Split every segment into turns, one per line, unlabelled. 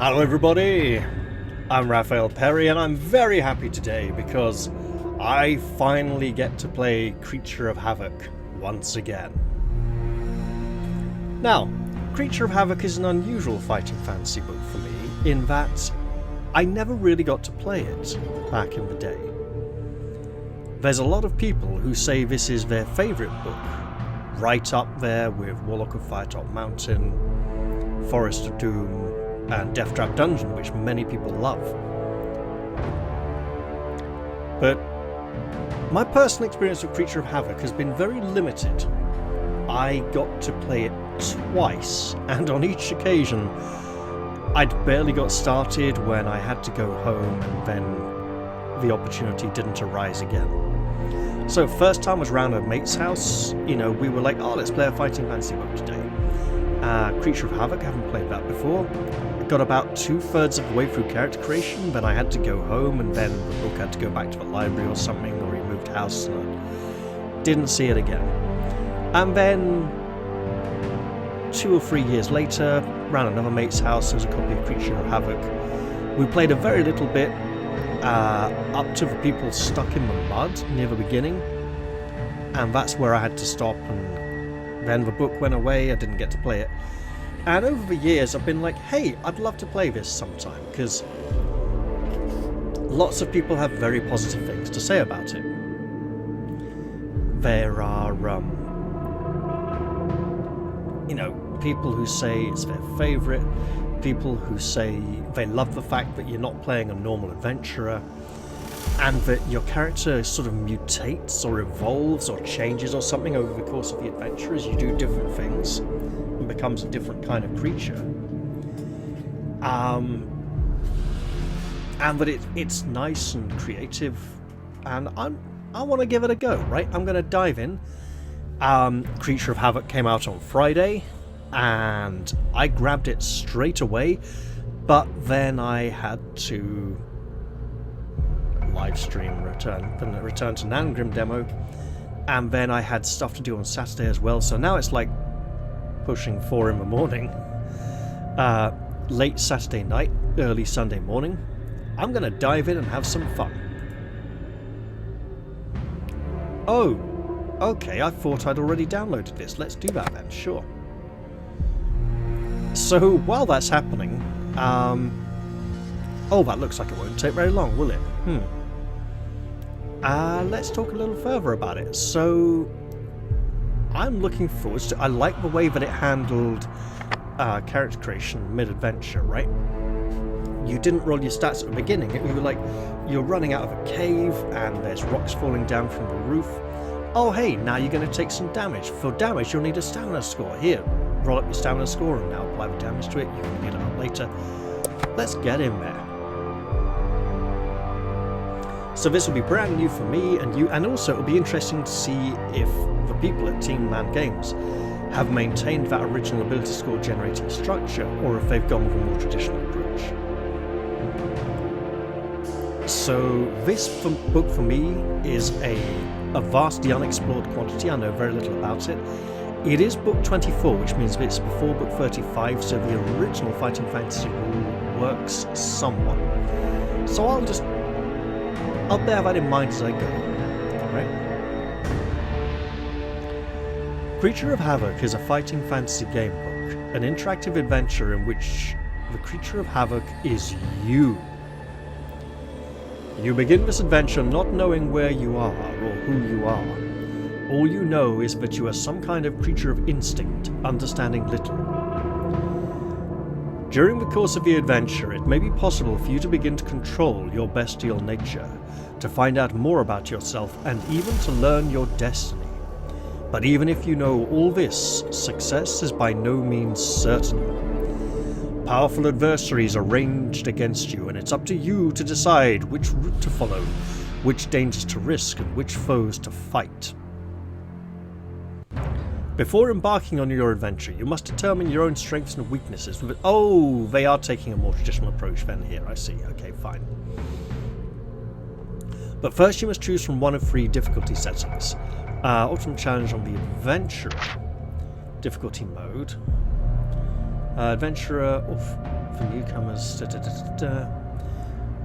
Hello everybody, I'm Raphael Perry and I'm very happy today because I finally get to play Creature of Havoc once again. Now, Creature of Havoc is an unusual fighting fantasy book for me in that I never really got to play it back in the day. There's a lot of people who say this is their favourite book, right up there with Warlock of Firetop Mountain, Forest of Doom, and Death Trap Dungeon, which many people love. But my personal experience with Creature of Havoc has been very limited. I got to play it twice, and on each occasion I'd barely got started when I had to go home, and then the opportunity didn't arise again. So first time was round a mate's house, we were like, oh, let's play a fighting fantasy book today. Creature of Havoc, I haven't played that before. Got about 2/3 of the way through character creation, then I had to go home, and then the book had to go back to the library or something, or he moved house, and I didn't see it again. And then 2 or 3 years later, ran another mate's house, there was a copy of Creature of Havoc. We played a very little bit, up to the people stuck in the mud near the beginning, and that's where I had to stop, and then the book went away, I didn't get to play it. And over the years I've been like, hey, I'd love to play this sometime, because lots of people have very positive things to say about it. There are, people who say it's their favourite, people who say they love the fact that you're not playing a normal adventurer, and that your character sort of mutates or evolves or changes or something over the course of the adventure as you do different things and becomes a different kind of creature. And that it's nice and creative, and I want to give it a go, right? I'm going to dive in. Creature of Havoc came out on Friday, and I grabbed it straight away, but then I had to live stream return to Nangrim demo, and then I had stuff to do on Saturday as well, so now it's like pushing 4 in the morning, late Saturday night, early Sunday morning. I'm gonna dive in and have some fun. Oh, okay, I thought I'd already downloaded this. Let's do that then, sure. So while that's happening, oh, that looks like it won't take very long, will it? Let's talk a little further about it. So, I'm looking forward to... I like the way that it handled character creation mid-adventure, right? You didn't roll your stats at the beginning. You were like, you're running out of a cave, and there's rocks falling down from the roof. Oh, hey, now you're going to take some damage. For damage, you'll need a stamina score. Here, roll up your stamina score, and now apply the damage to it. You can get it up later. Let's get in there. So this will be brand new for me and you, and also it'll be interesting to see if the people at Team Man Games have maintained that original ability score generating structure, or if they've gone with a more traditional approach. So this book for me is a vastly unexplored quantity. I know very little about it. It is book 24, which means it's before book 35, so the original Fighting Fantasy rule works somewhat. So I'll bear that in mind as I go, right? Creature of Havoc is a fighting fantasy game book, an interactive adventure in which the Creature of Havoc is you. You begin this adventure not knowing where you are or who you are. All you know is that you are some kind of creature of instinct, understanding little. During the course of the adventure, it may be possible for you to begin to control your bestial nature, to find out more about yourself, and even to learn your destiny. But even if you know all this, success is by no means certain. Powerful adversaries are ranged against you, and it's up to you to decide which route to follow, which dangers to risk, and which foes to fight. Before embarking on your adventure, you must determine your own strengths and weaknesses. Oh, they are taking a more traditional approach then here, I see. Okay, fine. But first you must choose from one of 3 difficulty settings. Ultimate challenge on the adventurer difficulty mode. Adventurer, for newcomers.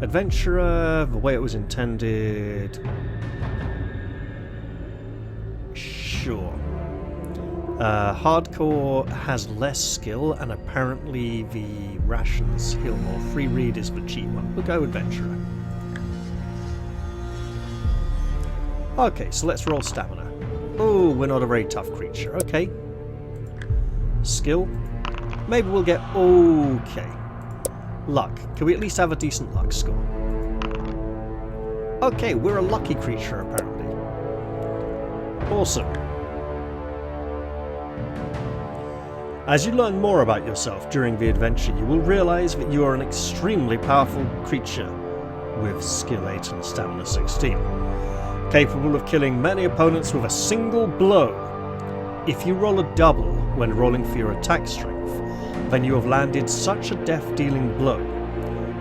Adventurer, the way it was intended. Sure. Hardcore has less skill, and apparently the rations heal more. Free read is the cheap one. We'll go Adventurer. Okay, so let's roll stamina. Oh, we're not a very tough creature. Okay. Skill. Maybe we'll get... Okay. Luck. Can we at least have a decent luck score? Okay, we're a lucky creature, apparently. Awesome. As you learn more about yourself during the adventure, you will realise that you are an extremely powerful creature with skill 8 and stamina 16, capable of killing many opponents with a single blow. If you roll a double when rolling for your attack strength, then you have landed such a death-dealing blow.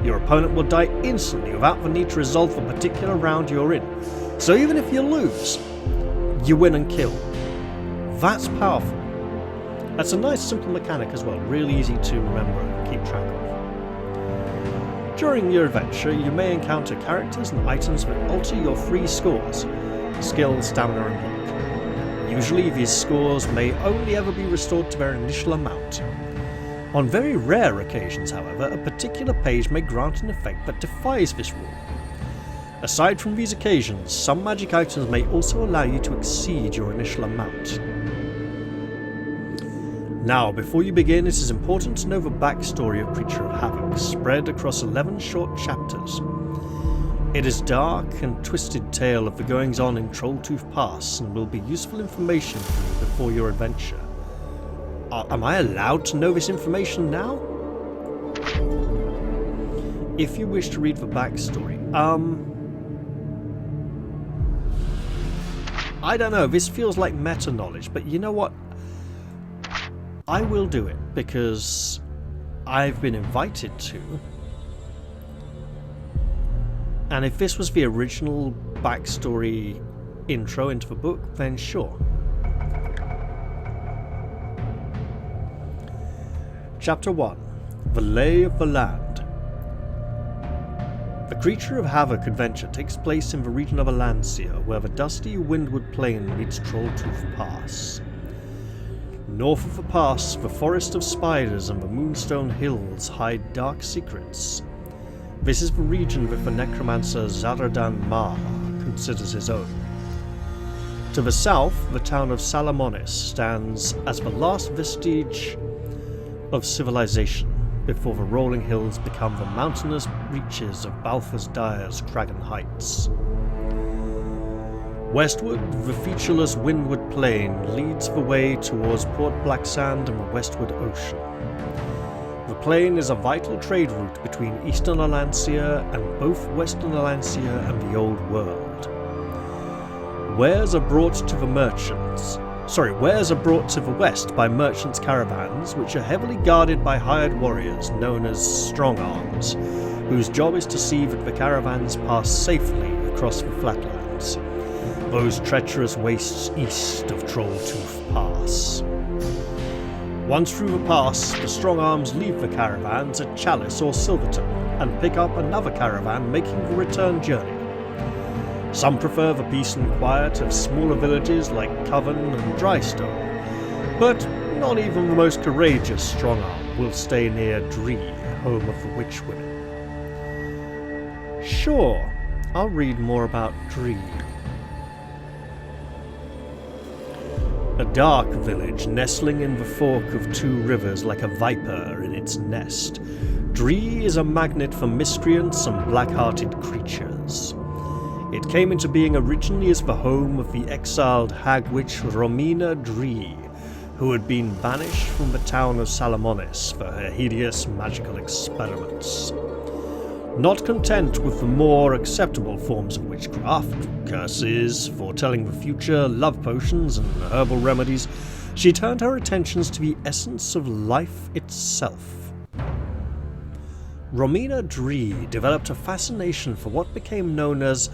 Your opponent will die instantly without the need to resolve the particular round you're in. So even if you lose, you win and kill. That's powerful. That's a nice simple mechanic as well, really easy to remember and keep track of. During your adventure, you may encounter characters and items that alter your free scores, skill, stamina and luck. Usually these scores may only ever be restored to their initial amount. On very rare occasions, however, a particular page may grant an effect that defies this rule. Aside from these occasions, some magic items may also allow you to exceed your initial amount. Now, before you begin, it is important to know the backstory of Creature of Havoc, spread across 11 short chapters. It is a dark and twisted tale of the goings-on in Trolltooth Pass, and will be useful information for you before your adventure. Am I allowed to know this information now? If you wish to read the backstory, I don't know, this feels like meta-knowledge, but you know what? I will do it, because I've been invited to. And if this was the original backstory intro into the book, then sure. Chapter 1. The Lay of the Land. The Creature of Havoc adventure takes place in the region of Allansia, where the dusty windward plain meets Trolltooth Pass. North of the pass, the Forest of Spiders and the Moonstone Hills hide dark secrets. This is the region that the necromancer Zharradan Marr considers his own. To the south, the town of Salamonis stands as the last vestige of civilization before the rolling hills become the mountainous reaches of Balthus Dyer's Kragan Heights. Westward, the featureless windward plain leads the way towards Port Blacksand and the Westward Ocean. The plain is a vital trade route between eastern Allansia and both western Allansia and the Old World. Wares are brought to the west by merchants' caravans, which are heavily guarded by hired warriors known as strong arms, whose job is to see that the caravans pass safely across the flatlands, those treacherous wastes east of Trolltooth Pass. Once through the pass, the strong arms leave the caravans at Chalice or Silverton and pick up another caravan making the return journey. Some prefer the peace and quiet of smaller villages like Coven and Drystone, but not even the most courageous strong arm will stay near Dree, home of the witch women. Sure, I'll read more about Dree. A dark village nestling in the fork of two rivers like a viper in its nest, Dree is a magnet for miscreants and black-hearted creatures. It came into being originally as the home of the exiled hag witch Romina Dree, who had been banished from the town of Salamonis for her hideous magical experiments. Not content with the more acceptable forms of witchcraft, curses, foretelling the future, love potions, and herbal remedies, she turned her attentions to the essence of life itself. Romina Dree developed a fascination for what became known as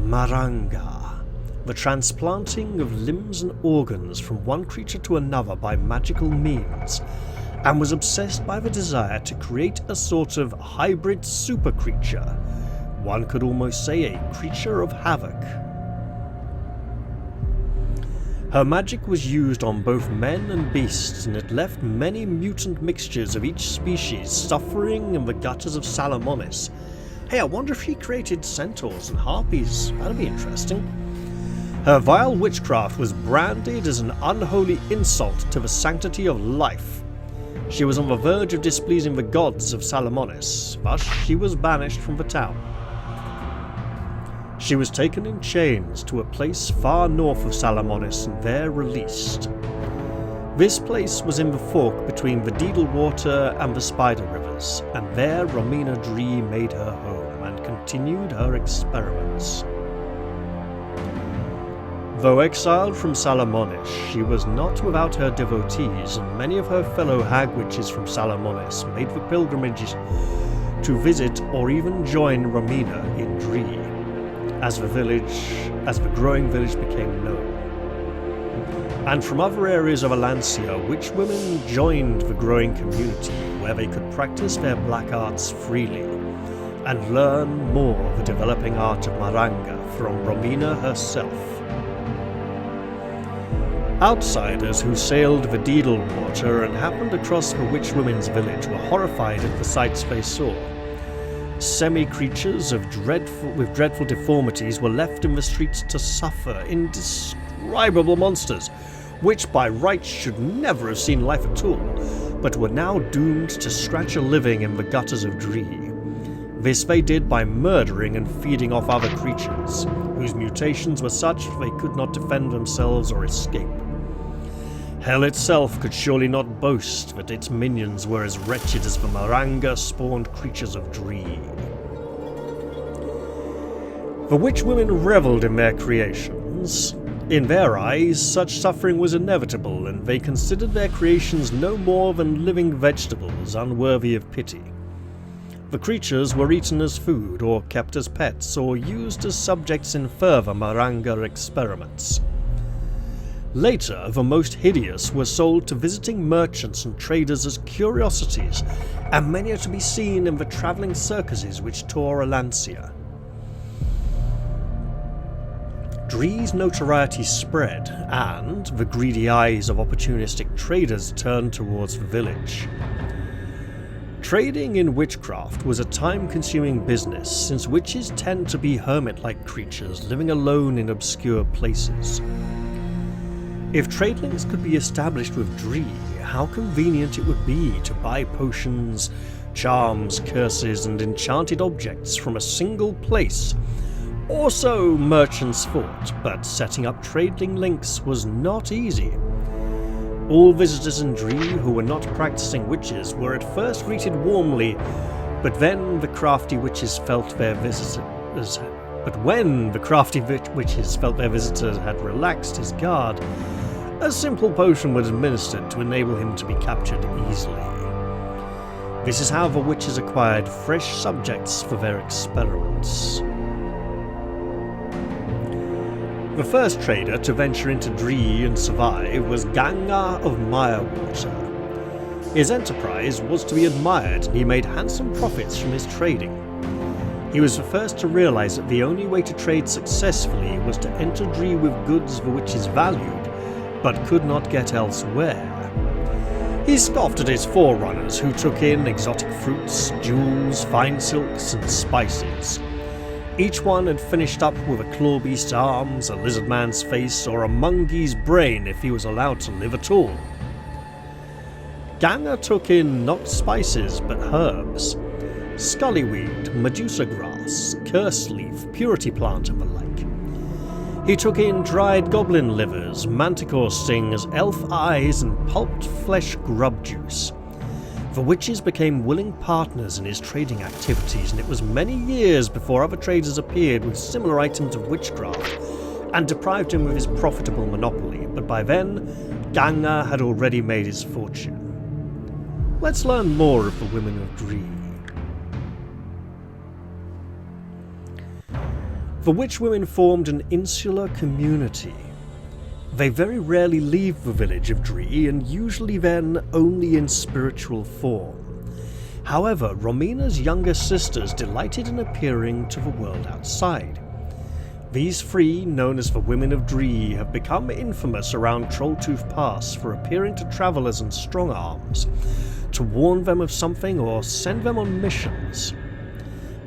Maranga, the transplanting of limbs and organs from one creature to another by magical means, and was obsessed by the desire to create a sort of hybrid super creature. One could almost say a creature of havoc. Her magic was used on both men and beasts, and it left many mutant mixtures of each species suffering in the gutters of Salamonis. Hey, I wonder if she created centaurs and harpies. That'd be interesting. Her vile witchcraft was branded as an unholy insult to the sanctity of life. She was on the verge of displeasing the gods of Salamonis, thus she was banished from the town. She was taken in chains to a place far north of Salamonis and there released. This place was in the fork between the Deedle Water and the Spider Rivers, and there Romina Dree made her home and continued her experiments. Though exiled from Salamonis, she was not without her devotees, and many of her fellow hag witches from Salamonis made the pilgrimages to visit or even join Romina in Dree, as the growing village became known. And from other areas of Allansia, witch women joined the growing community where they could practice their black arts freely and learn more of the developing art of Maranga from Romina herself. Outsiders who sailed the Deedle Water and happened across the witch women's village were horrified at the sights they saw. Semi-creatures with dreadful deformities were left in the streets to suffer, indescribable monsters, which by rights should never have seen life at all, but were now doomed to scratch a living in the gutters of Dree. This they did by murdering and feeding off other creatures, whose mutations were such they could not defend themselves or escape. Hell itself could surely not boast that its minions were as wretched as the Maranga-spawned creatures of Dree. The witch women revelled in their creations. In their eyes, such suffering was inevitable, and they considered their creations no more than living vegetables unworthy of pity. The creatures were eaten as food, or kept as pets, or used as subjects in further Maranga experiments. Later, the most hideous were sold to visiting merchants and traders as curiosities, and many are to be seen in the travelling circuses which tour Allansia. Dree's notoriety spread, and the greedy eyes of opportunistic traders turned towards the village. Trading in witchcraft was a time-consuming business, since witches tend to be hermit-like creatures living alone in obscure places. If trade links could be established with Dree, how convenient it would be to buy potions, charms, curses, and enchanted objects from a single place. Or so merchants thought, but setting up trading links was not easy. All visitors in Dree who were not practicing witches were at first greeted warmly, but when the crafty witches felt their visitors had relaxed his guard, a simple potion was administered to enable him to be captured easily. This is how the witches acquired fresh subjects for their experiments. The first trader to venture into Dree and survive was Ganga of Mirewater. His enterprise was to be admired, and he made handsome profits from his trading. He was the first to realize that the only way to trade successfully was to enter Dree with goods the witches valued, but could not get elsewhere. He scoffed at his forerunners, who took in exotic fruits, jewels, fine silks, and spices. Each one had finished up with a clawbeast's arms, a lizard man's face, or a monkey's brain if he was allowed to live at all. Ganga took in not spices but herbs, scullyweed, medusa grass, curse leaf, purity plant, and the like. He took in dried goblin livers, manticore stings, elf eyes, and pulped flesh grub juice. The witches became willing partners in his trading activities, and it was many years before other traders appeared with similar items of witchcraft and deprived him of his profitable monopoly, but by then, Ganga had already made his fortune. Let's learn more of the women of Dree. The witch women formed an insular community. They very rarely leave the village of Dree, and usually then only in spiritual form. However, Romina's younger sisters delighted in appearing to the world outside. These three, known as the Women of Dree, have become infamous around Trolltooth Pass for appearing to travellers in strong arms, to warn them of something or send them on missions.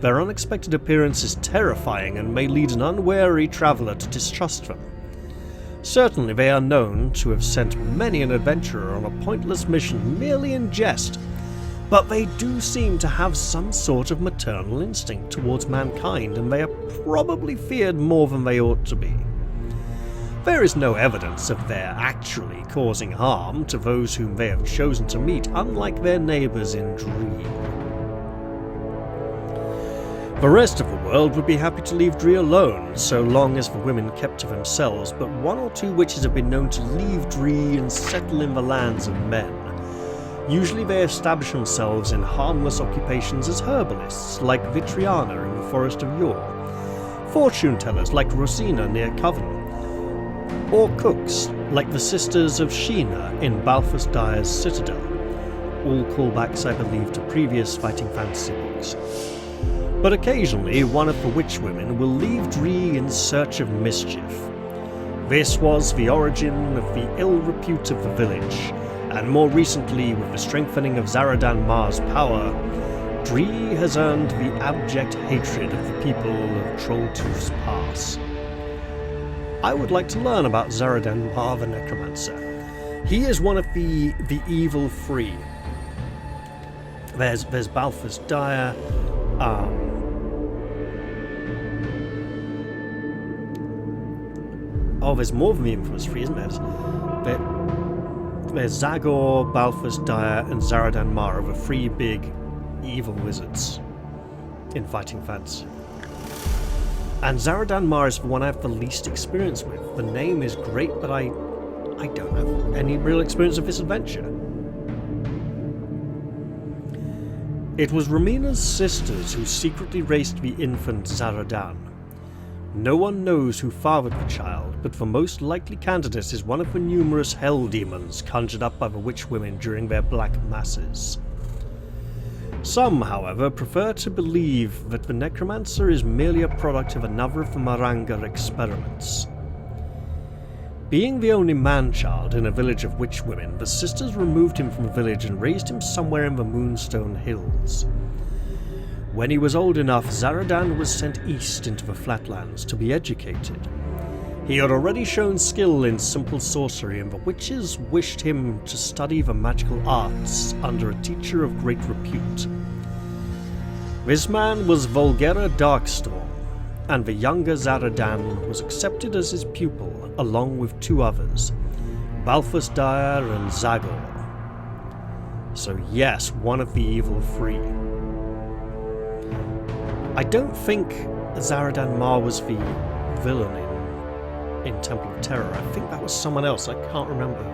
Their unexpected appearance is terrifying and may lead an unwary traveller to distrust them. Certainly they are known to have sent many an adventurer on a pointless mission merely in jest, but they do seem to have some sort of maternal instinct towards mankind, and they are probably feared more than they ought to be. There is no evidence of their actually causing harm to those whom they have chosen to meet, unlike their neighbours in Dree. The rest of the world would be happy to leave Dree alone, so long as the women kept to themselves, but one or two witches have been known to leave Dree and settle in the lands of men. Usually they establish themselves in harmless occupations as herbalists, like Vitriana in the Forest of Yore, fortune-tellers like Rosina near Coven, or cooks like the Sisters of Sheena in Balthus Dyer's Citadel, all callbacks I believe to previous fighting fantasy books. But occasionally one of the witch women will leave Dree in search of mischief. This was the origin of the ill repute of the village, and more recently, with the strengthening of Zharradan Marr's power, Dree has earned the abject hatred of the people of Trolltooth's Pass. I would like to learn about Zharradan Marr the Necromancer. He is one of the evil three. There's Balthus Dyer, there's more than the infamous three, isn't there? There's Zagor, Balthus Dyer, and Zharradan Marr are the three big evil wizards in fighting fantasy. And Zharradan Marr is the one I have the least experience with. The name is great, but I don't have any real experience of this adventure. It was Romina's sisters who secretly raised the infant Zharradan. No one knows who fathered the child, but the most likely candidate is one of the numerous hell demons conjured up by the witch women during their black masses. Some, however, prefer to believe that the necromancer is merely a product of another of the Maranga experiments. Being the only man-child in a village of witch women, the sisters removed him from the village and raised him somewhere in the Moonstone Hills. When he was old enough, Zharradan was sent east into the flatlands to be educated. He had already shown skill in simple sorcery, and the witches wished him to study the magical arts under a teacher of great repute. This man was Volgera Darkstorm, and the younger Zharradan was accepted as his pupil, along with two others, Balthus Dyer and Zagor. So yes, one of the evil three. I don't think Zharradan Marr was the villain in Temple of Terror. I think that was someone else. I can't remember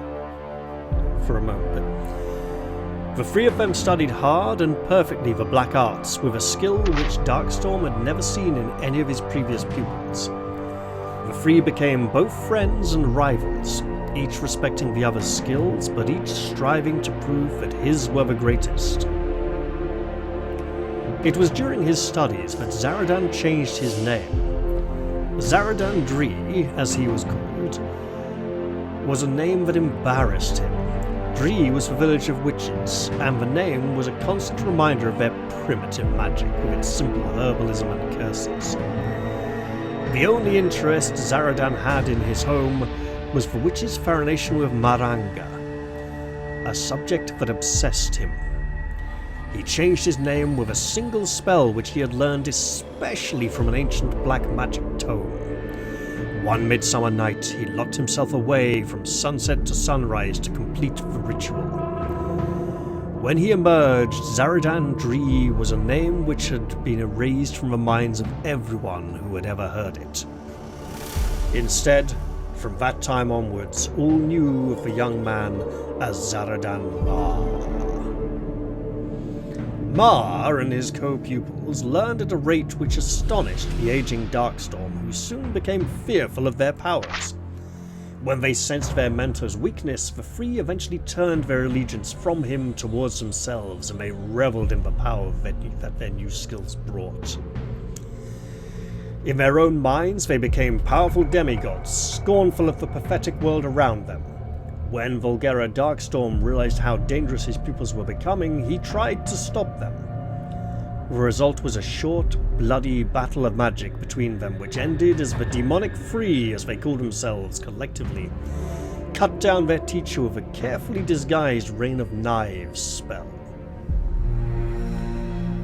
for a moment. But the three of them studied hard and perfectly the black arts, with a skill which Darkstorm had never seen in any of his previous pupils. The three became both friends and rivals, each respecting the other's skills, but each striving to prove that his were the greatest. It was during his studies that Zharradan changed his name. Zharradan Dree, as he was called, was a name that embarrassed him. Dree was the village of witches, and the name was a constant reminder of their primitive magic with its simple herbalism and curses. The only interest Zharradan had in his home was the witches' fascination with Maranga, a subject that obsessed him. He changed his name with a single spell which he had learned especially from an ancient black magic tome. One midsummer night, he locked himself away from sunset to sunrise to complete the ritual. When he emerged, Zharradan Dree was a name which had been erased from the minds of everyone who had ever heard it. Instead, from that time onwards, all knew of the young man as Zharradan Marr. Marr and his co-pupils learned at a rate which astonished the aging Darkstorm, who soon became fearful of their powers. When they sensed their mentor's weakness, the three eventually turned their allegiance from him towards themselves, and they reveled in the power that their new skills brought. In their own minds, they became powerful demigods, scornful of the pathetic world around them. When Volgera Darkstorm realized how dangerous his pupils were becoming, he tried to stop them. The result was a short, bloody battle of magic between them, which ended as the demonic three, as they called themselves collectively, cut down their teacher with a carefully disguised Rain of Knives spell.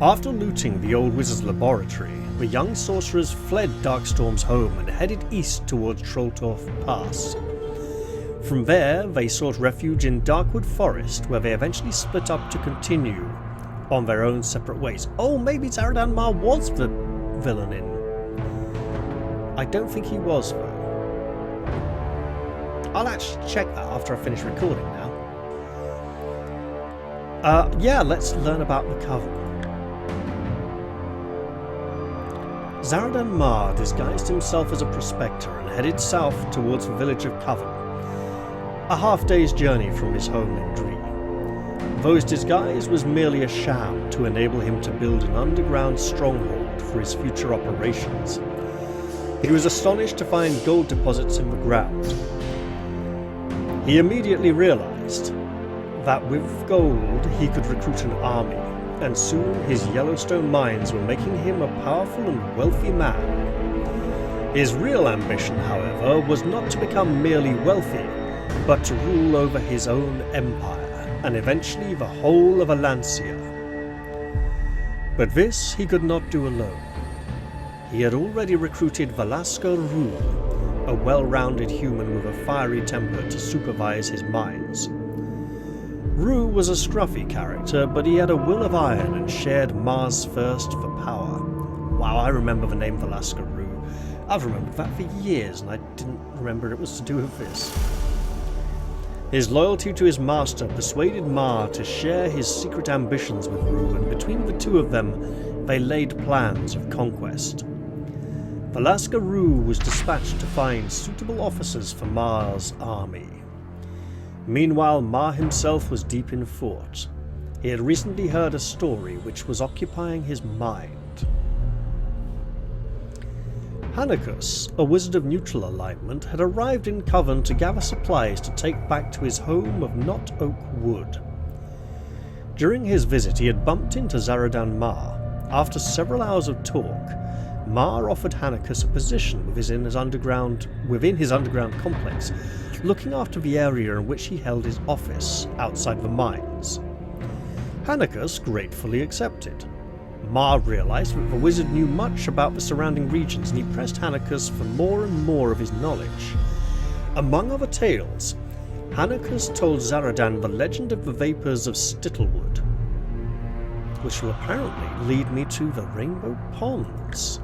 After looting the old wizard's laboratory, the young sorcerers fled Darkstorm's home and headed east towards Trolltorf Pass. From there, they sought refuge in Darkwood Forest, where they eventually split up to continue on their own separate ways. Oh, maybe Zharradan Marr was the villain in... I don't think he was, though. I'll actually check that after I finish recording now. Yeah, let's learn about the Coven. Zharradan Marr disguised himself as a prospector and headed south towards the village of Coven, a half-day's journey from his home in Dree. Though his disguise was merely a sham to enable him to build an underground stronghold for his future operations, he was astonished to find gold deposits in the ground. He immediately realized that with gold he could recruit an army, and soon his Yellowstone mines were making him a powerful and wealthy man. His real ambition, however, was not to become merely wealthy, but to rule over his own empire, and eventually the whole of Allansia. But this he could not do alone. He had already recruited Velasco Rue, a well-rounded human with a fiery temper, to supervise his mines. Rue was a scruffy character, but he had a will of iron and shared Marr's thirst for power. Wow, I remember the name Velasco Rue. I've remembered that for years, and I didn't remember it was to do with this. His loyalty to his master persuaded Marr to share his secret ambitions with Rue, and between the two of them, they laid plans of conquest. Velasco Rue was dispatched to find suitable officers for Marr's army. Meanwhile, Marr himself was deep in thought. He had recently heard a story which was occupying his mind. Hanacus, a wizard of neutral alignment, had arrived in Coven to gather supplies to take back to his home of Knot Oak Wood. During his visit, he had bumped into Zharradan Marr. After several hours of talk, Marr offered Hanacus a position within his underground complex, looking after the area in which he held his office, outside the mines. Hanacus gratefully accepted. Marr realized that the wizard knew much about the surrounding regions, and he pressed Hanacus for more and more of his knowledge. Among other tales, Hanacus told Zharradan the legend of the vapours of Stittlewood, which will apparently lead me to the Rainbow Ponds.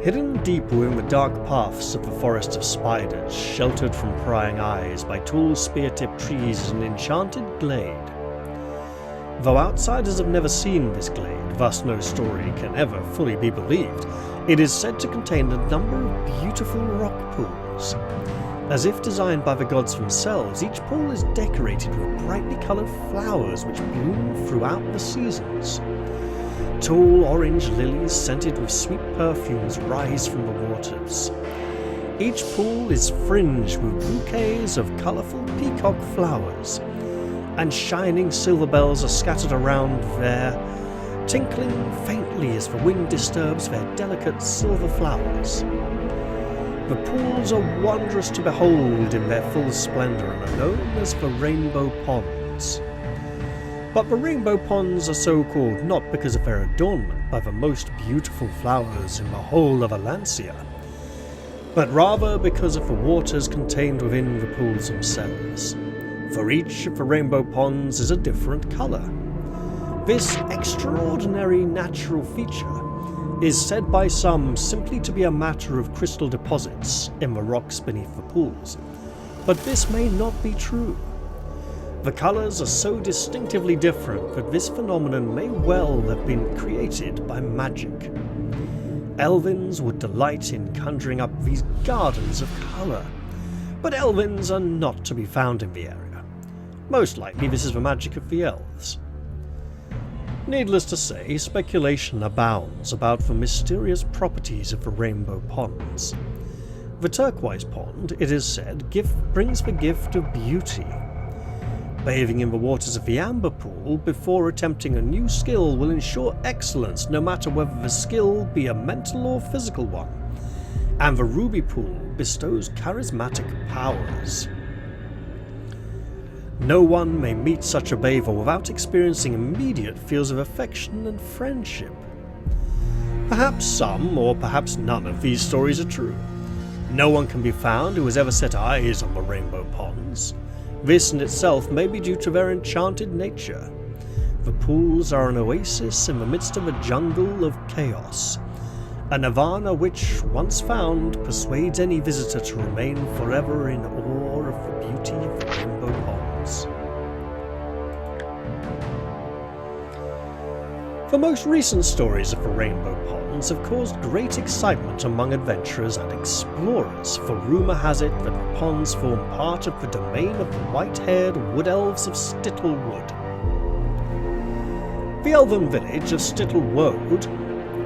Hidden deep within the dark paths of the Forest of Spiders, sheltered from prying eyes by tall spear-tipped trees, is an enchanted glade. Though outsiders have never seen this glade, thus no story can ever fully be believed, it is said to contain a number of beautiful rock pools. As if designed by the gods themselves, each pool is decorated with brightly coloured flowers which bloom throughout the seasons. Tall orange lilies scented with sweet perfumes rise from the waters. Each pool is fringed with bouquets of colourful peacock flowers, and shining silver bells are scattered around there, tinkling faintly as the wind disturbs their delicate silver flowers. The pools are wondrous to behold in their full splendour and are known as the Rainbow Ponds. But the Rainbow Ponds are so called not because of their adornment by the most beautiful flowers in the whole of Allansia, but rather because of the waters contained within the pools themselves. For each of the Rainbow Ponds is a different colour. This extraordinary natural feature is said by some simply to be a matter of crystal deposits in the rocks beneath the pools, but this may not be true. The colours are so distinctively different that this phenomenon may well have been created by magic. Elvins would delight in conjuring up these gardens of colour, but Elvins are not to be found in the area. Most likely this is the magic of the elves. Needless to say, speculation abounds about the mysterious properties of the rainbow ponds. The turquoise pond, it is said, brings the gift of beauty. Bathing in the waters of the amber pool before attempting a new skill will ensure excellence no matter whether the skill be a mental or physical one, and the ruby pool bestows charismatic powers. No one may meet such a bather without experiencing immediate feels of affection and friendship. Perhaps some, or perhaps none of these stories are true. No one can be found who has ever set eyes on the rainbow ponds. This in itself may be due to their enchanted nature. The pools are an oasis in the midst of a jungle of chaos, a nirvana which, once found, persuades any visitor to remain forever in awe of the beauty of the rainbow ponds. The most recent stories of the rainbow ponds have caused great excitement among adventurers and explorers, for rumour has it that the ponds form part of the domain of the white-haired wood elves of Stittlewood. The elven village of Stittlewood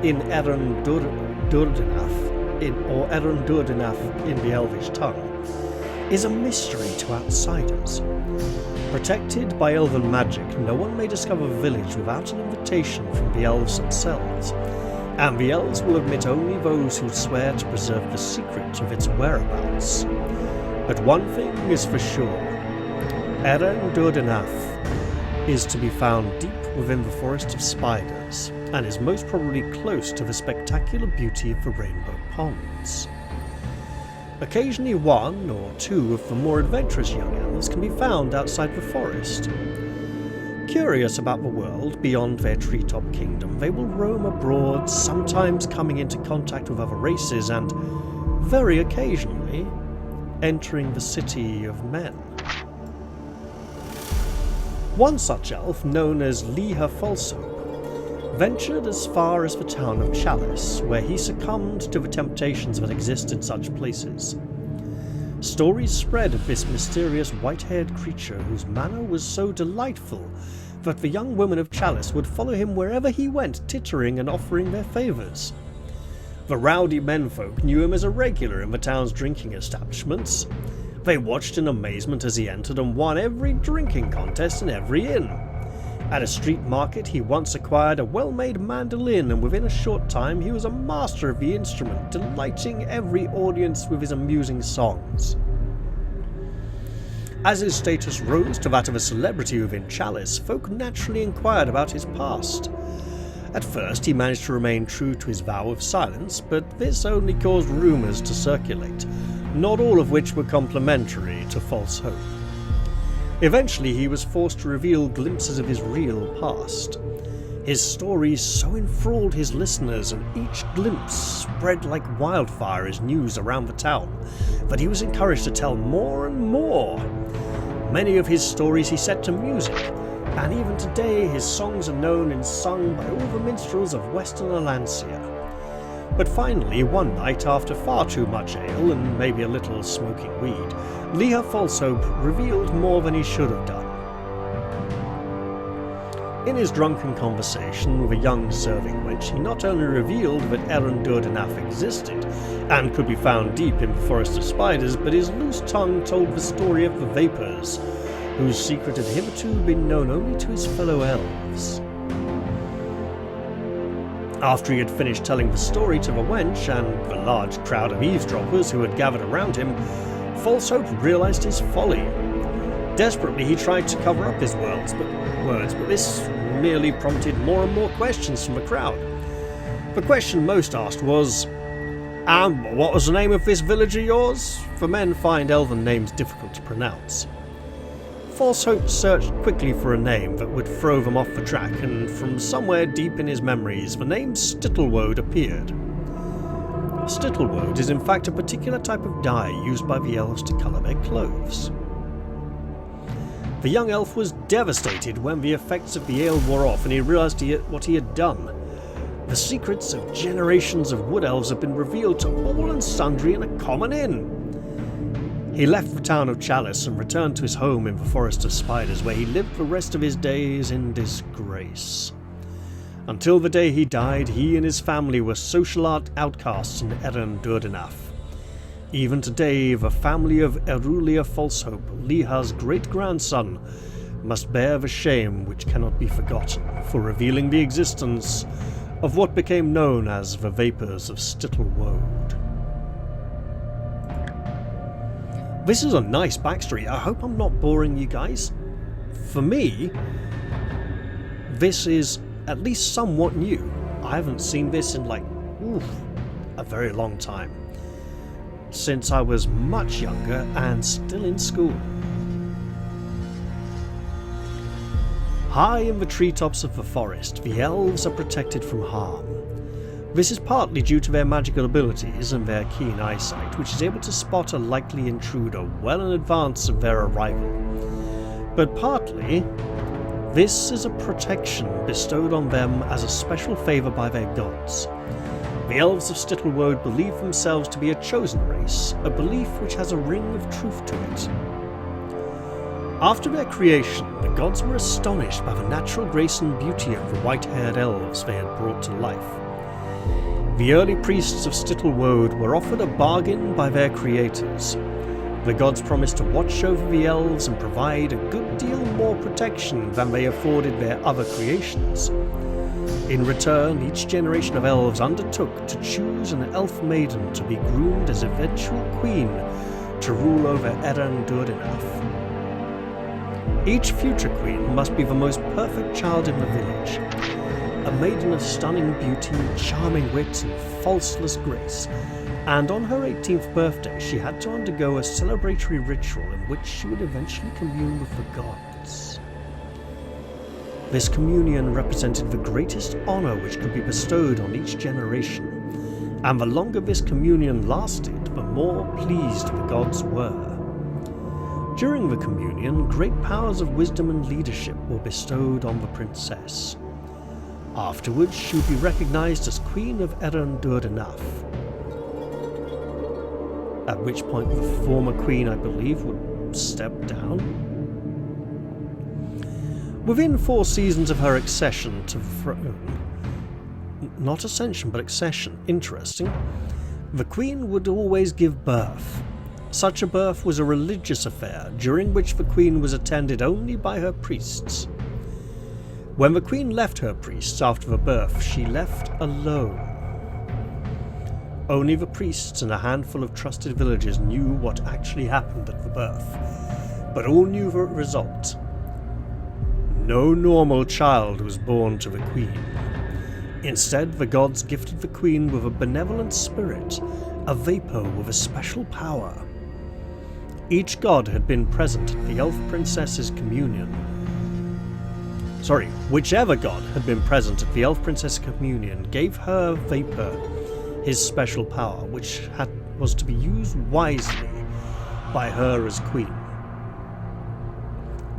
in Eren Durdinath, or Eren Durdinath in the Elvish tongue, is a mystery to outsiders. Protected by elven magic, no one may discover the village without an invitation from the elves themselves, and the elves will admit only those who swear to preserve the secret of its whereabouts. But one thing is for sure: Eren Durdinath is to be found deep within the Forest of Spiders, and is most probably close to the spectacular beauty of the rainbow ponds. Occasionally one or two of the more adventurous young elves can be found outside the forest. Curious about the world beyond their treetop kingdom, they will roam abroad, sometimes coming into contact with other races and, very occasionally, entering the city of men. One such elf, known as Liha Falsope, ventured as far as the town of Chalice, where he succumbed to the temptations that exist in such places. Stories spread of this mysterious white-haired creature whose manner was so delightful that the young women of Chalice would follow him wherever he went, tittering and offering their favours. The rowdy menfolk knew him as a regular in the town's drinking establishments. They watched in amazement as he entered and won every drinking contest in every inn. At a street market he once acquired a well-made mandolin, and within a short time he was a master of the instrument, delighting every audience with his amusing songs. As his status rose to that of a celebrity within Chalice, folk naturally inquired about his past. At first he managed to remain true to his vow of silence, but this only caused rumours to circulate, not all of which were complimentary to false hope. Eventually he was forced to reveal glimpses of his real past. His stories so enthralled his listeners, and each glimpse spread like wildfire as news around the town, that he was encouraged to tell more and more. Many of his stories he set to music, and even today his songs are known and sung by all the minstrels of western Allansia. But finally, one night, after far too much ale and maybe a little smoking weed, Liha Falsope revealed more than he should have done. In his drunken conversation with a young serving wench, he not only revealed that Eren Durdinath existed and could be found deep in the Forest of Spiders, but his loose tongue told the story of the Vapours, whose secret had hitherto been known only to his fellow elves. After he had finished telling the story to the wench and the large crowd of eavesdroppers who had gathered around him, Falsope realised his folly. Desperately he tried to cover up his words, but this merely prompted more and more questions from the crowd. The question most asked was, what was the name of this village of yours? For men find elven names difficult to pronounce. Falsope searched quickly for a name that would throw them off the track, and from somewhere deep in his memories the name Stittlewoad appeared. Stittlewoad is in fact a particular type of dye used by the elves to colour their clothes. The young elf was devastated when the effects of the ale wore off and he realised what he had done. The secrets of generations of wood elves have been revealed to all and sundry in a common inn. He left the town of Chalice and returned to his home in the Forest of Spiders, where he lived the rest of his days in disgrace. Until the day he died, he and his family were social outcasts in Eren Durdinath. Even today, the family of Erulia Falsehope, Liha's great-grandson, must bear the shame which cannot be forgotten for revealing the existence of what became known as the Vapours of Stittlewoad. This is a nice backstory. I hope I'm not boring you guys. For me, this is at least somewhat new. I haven't seen this in a very long time. Since I was much younger and still in school. High in the treetops of the forest, the elves are protected from harm. This is partly due to their magical abilities and their keen eyesight, which is able to spot a likely intruder well in advance of their arrival. But partly, this is a protection bestowed on them as a special favour by their gods. The elves of Stittlewoad believe themselves to be a chosen race, a belief which has a ring of truth to it. After their creation, the gods were astonished by the natural grace and beauty of the white-haired elves they had brought to life. The early priests of Stittlewoad were offered a bargain by their creators. The gods promised to watch over the elves and provide a good deal more protection than they afforded their other creations. In return, each generation of elves undertook to choose an elf maiden to be groomed as eventual queen to rule over Eren Durdinath. Each future queen must be the most perfect child in the village, a maiden of stunning beauty, charming wit, and falseless grace, and on her 18th birthday she had to undergo a celebratory ritual in which she would eventually commune with the gods. This communion represented the greatest honour which could be bestowed on each generation, and the longer this communion lasted, the more pleased the gods were. During the communion, great powers of wisdom and leadership were bestowed on the princess. Afterwards, she would be recognised as Queen of Eren Durdinath, at which point the former queen, I believe, would step down. Within 4 seasons of her accession to the throne, not ascension but accession, interesting, the queen would always give birth. Such a birth was a religious affair, during which the queen was attended only by her priests. When the queen left her priests after the birth, she left alone. Only the priests and a handful of trusted villagers knew what actually happened at the birth, but all knew the result. No normal child was born to the queen. Instead, the gods gifted the queen with a benevolent spirit, a vapor with a special power. Each god had been present at the elf princess's communion. Whichever god had been present at the elf princess communion gave her vapor his special power, which was to be used wisely by her as queen.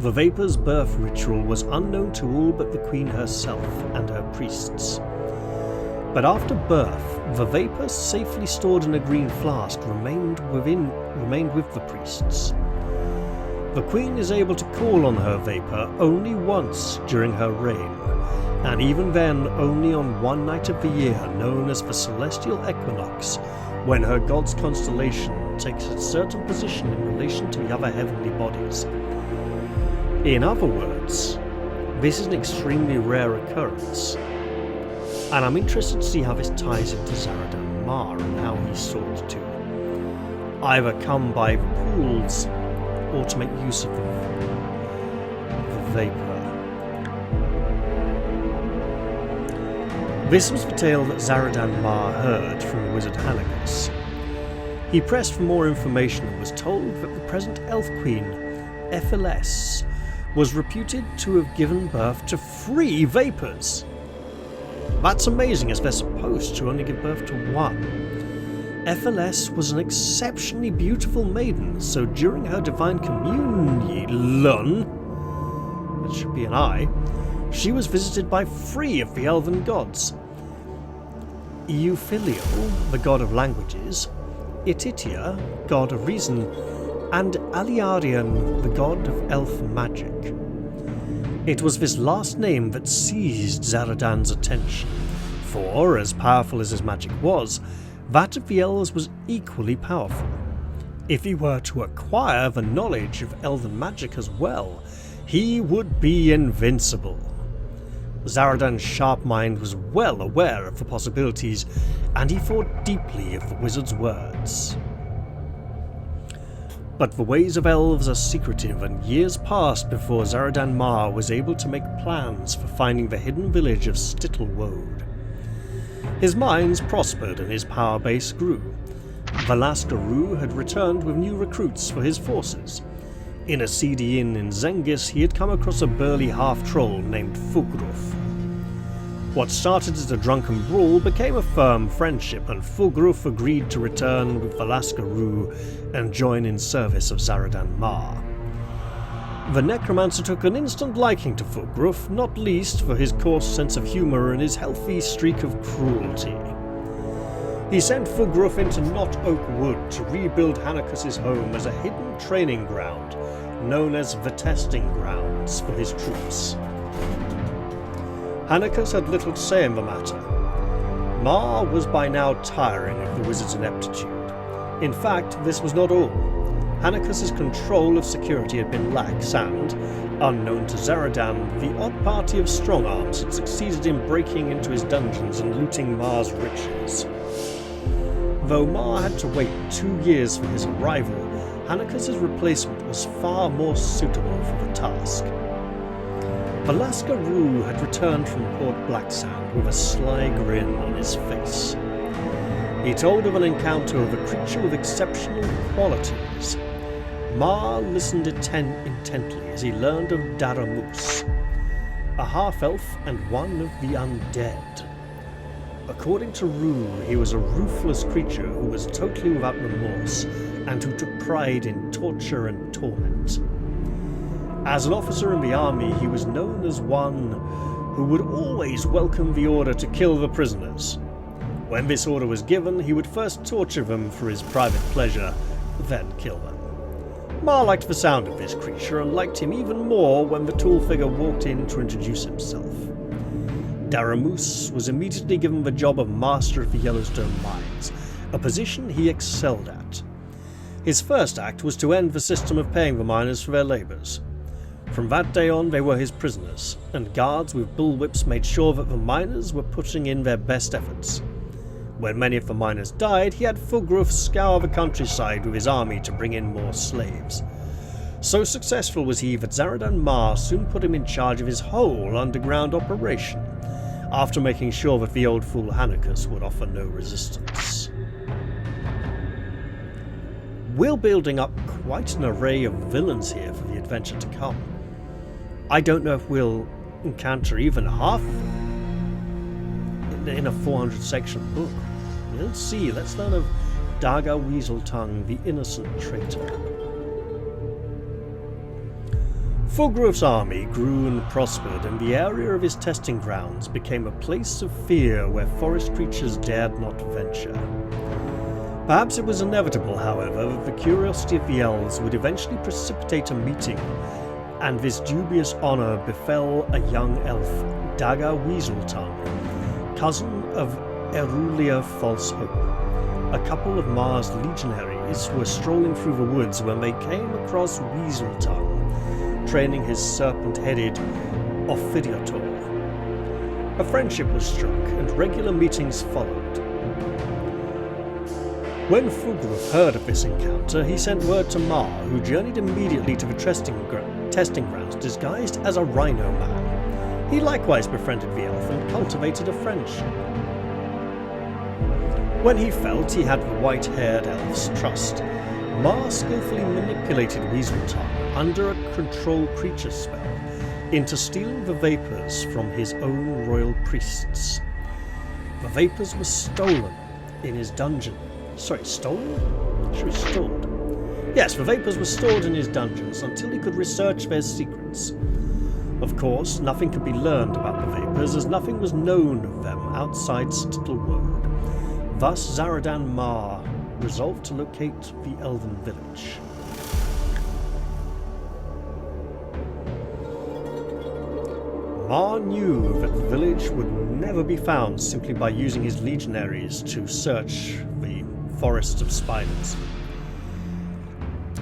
The vapor's birth ritual was unknown to all but the queen herself and her priests. But after birth, the vapor, safely stored in a green flask, remained with the priests. The queen is able to call on her vapor only once during her reign, and even then only on one night of the year known as the celestial equinox, when her god's constellation takes a certain position in relation to the other heavenly bodies. In other words, this is an extremely rare occurrence, and I'm interested to see how this ties into Zharradan Marr and how he sought to either come by the pools or to make use of the vapor. This was the tale that Zharradan Marr heard from the wizard Hanagus. He pressed for more information and was told that the present elf queen, FLS, was reputed to have given birth to 3 vapors. That's amazing, as they're supposed to only give birth to 1. FLS was an exceptionally beautiful maiden, so during her divine communion, that should be an I, she was visited by 3 of the elven gods. Euphilio, the god of languages, Ititia, god of reason, and Aliarian, the god of elf magic. It was this last name that seized Zharradan's attention, for, as powerful as his magic was, that of the elves was equally powerful. If he were to acquire the knowledge of elven magic as well, he would be invincible. Zharradan's sharp mind was well aware of the possibilities, and he thought deeply of the wizard's words. But the ways of elves are secretive, and years passed before Zharradan Marr was able to make plans for finding the hidden village of Stittlewode. His mines prospered and his power base grew. Valaska had returned with new recruits for his forces. In a seedy inn in Zengis, he had come across a burly half-troll named Fugruf. What started as a drunken brawl became a firm friendship, and Fugruf agreed to return with Valaska and join in service of Zharradan Marr. The necromancer took an instant liking to Fugruf, not least for his coarse sense of humour and his healthy streak of cruelty. He sent Fugruf into Knot Oak Wood to rebuild Hannekus's home as a hidden training ground, known as the Testing Grounds, for his troops. Hannekus had little to say in the matter. Marr was by now tiring of the wizard's ineptitude. In fact, this was not all. Hannekus's control of security had been lax and, unknown to Zharradan, the odd party of strong-arms had succeeded in breaking into his dungeons and looting Marr's riches. Though Marr had to wait 2 years for his arrival, Hannekus's replacement was far more suitable for the task. Valaska had returned from Port Blacksand with a sly grin on his face. He told of an encounter of a creature with exceptional qualities. Marr listened intently as he learned of Daramus, a half-elf and one of the undead. According to he was a ruthless creature who was totally without remorse and who took pride in torture and torment. As an officer in the army, he was known as one who would always welcome the order to kill the prisoners. When this order was given, he would first torture them for his private pleasure, then kill them. Marr liked the sound of this creature and liked him even more when the tall figure walked in to introduce himself. Daramus was immediately given the job of Master of the Yellowstone Mines, a position he excelled at. His first act was to end the system of paying the miners for their labours. From that day on, they were his prisoners, and guards with bullwhips made sure that the miners were putting in their best efforts. When many of the miners died, he had Fugruf scour the countryside with his army to bring in more slaves. So successful was he that Zharradan Marr soon put him in charge of his whole underground operation, after making sure that the old fool Hannekus would offer no resistance. We're building up quite an array of villains here for the adventure to come. I don't know if we'll encounter even half of them in a 400 section book. We'll see. Let's learn of Daga Weaseltongue, the innocent traitor. Fugruf's army grew and prospered, and the area of his testing grounds became a place of fear where forest creatures dared not venture. Perhaps it was inevitable, however, that the curiosity of the elves would eventually precipitate a meeting, and this dubious honour befell a young elf, Daga Weaseltongue, cousin of Erulia False Hope. A couple of Marr's legionaries were strolling through the woods when they came across Weaseltongue, training his serpent-headed Ophidiator. A friendship was struck, and regular meetings followed. When Fugruf heard of this encounter, he sent word to Marr, who journeyed immediately to the testing grounds disguised as a rhino man. He likewise befriended the elf and cultivated a friendship. When he felt he had the white-haired elf's trust, Marr skillfully manipulated Weaseltongue under a control creature spell into stealing the vapors from his own royal priests. The vapors were stolen in his dungeon. Sorry, stolen? Should be stored. Yes, the vapors were stored in his dungeons until he could research their secrets. Of course, nothing could be learned about the vapors, as nothing was known of them outside Stittlewode, Thus Zharradan Marr resolved to locate the elven village. Marr knew that the village would never be found simply by using his legionaries to search the forests of spiders.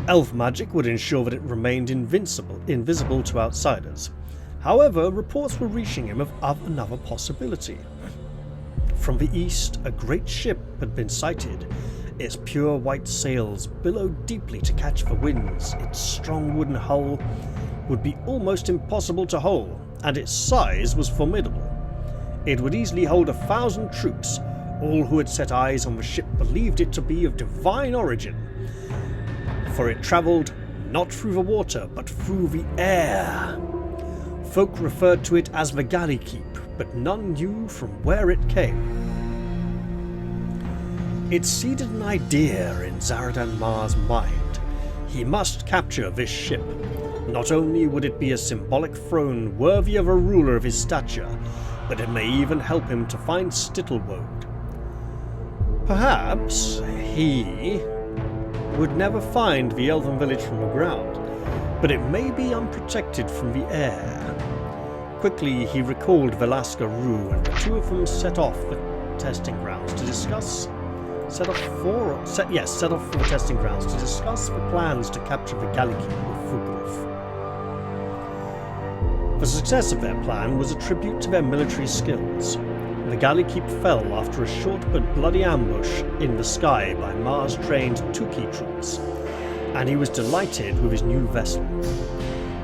Elf magic would ensure that it remained invisible to outsiders. However, reports were reaching him of another possibility. From the east, a great ship had been sighted. Its pure white sails billowed deeply to catch the winds. Its strong wooden hull would be almost impossible to hold, and its size was formidable. It would easily hold 1,000 troops. All who had set eyes on the ship believed it to be of divine origin, for it travelled not through the water, but through the air. Folk referred to it as the galley keep, but none knew from where it came. It seeded an idea in Zharradan Marr's mind. He must capture this ship. Not only would it be a symbolic throne worthy of a ruler of his stature, but it may even help him to find Stittlewode. Perhaps he would never find the elven village from the ground, but it may be unprotected from the air. Quickly he recalled Velasca Rue, and the two of them set off for testing grounds to discuss the plans to capture the galley keep with Fuglov. The success of their plan was a tribute to their military skills. The galley keep fell after a short but bloody ambush in the sky by Marr's trained Tuki troops, and he was delighted with his new vessel.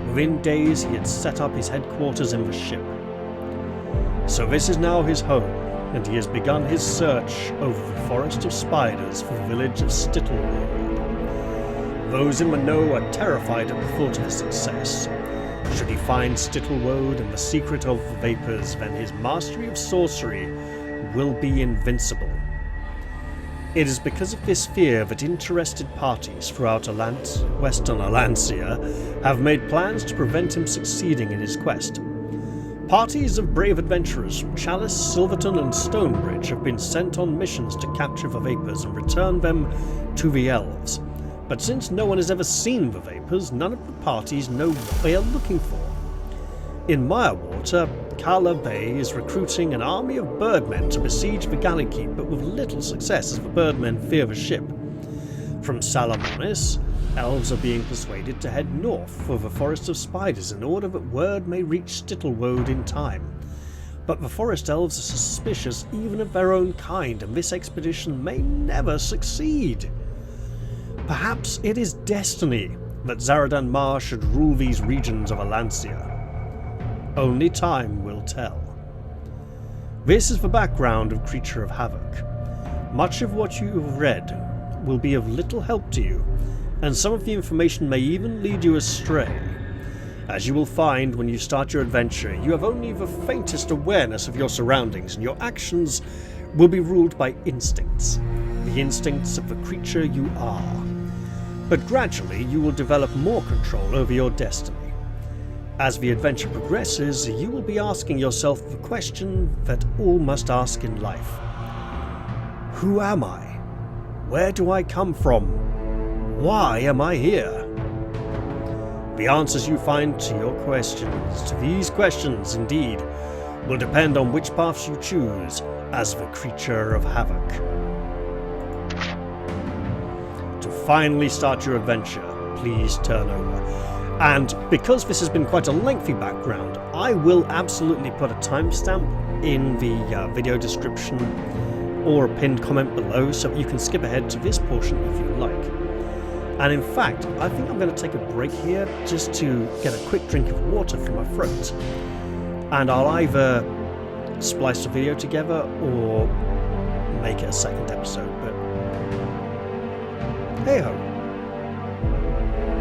Within days he had set up his headquarters in the ship. So this is now his home, and he has begun his search over the forest of spiders for the village of Stittlewode. Those in the know are terrified at the thought of his success. Should he find Stittlewode and the secret of the vapors, then his mastery of sorcery will be invincible. It is because of this fear that interested parties throughout Western Allansia have made plans to prevent him succeeding in his quest. Parties of brave adventurers from Chalice, Silverton and Stonebridge have been sent on missions to capture the vapors and return them to the elves. But since no one has ever seen the vapors, none of the parties know what they are looking for. In Mirewater, Kala Bay is recruiting an army of birdmen to besiege the galley keep, but with little success as the birdmen fear the ship. From Salamonis, elves are being persuaded to head north for the Forest of Spiders in order that word may reach Stittlewode in time. But the forest elves are suspicious even of their own kind, and this expedition may never succeed. Perhaps it is destiny that Zharradan Marr should rule these regions of Allansia. Only time will tell. This is the background of Creature of Havoc. Much of what you have read will be of little help to you, and some of the information may even lead you astray. As you will find when you start your adventure, you have only the faintest awareness of your surroundings, and your actions will be ruled by instincts, the instincts of the creature you are. But gradually you will develop more control over your destiny. As the adventure progresses, you will be asking yourself the question that all must ask in life. Who am I? Where do I come from? Why am I here? The answers you find to these questions indeed, will depend on which paths you choose as the Creature of Havoc. To finally start your adventure, please turn over. And because this has been quite a lengthy background, I will absolutely put a timestamp in the video description or a pinned comment below so that you can skip ahead to this portion if you like. And in fact, I think I'm going to take a break here just to get a quick drink of water from my throat. And I'll either splice the video together or make it a second episode, but hey ho.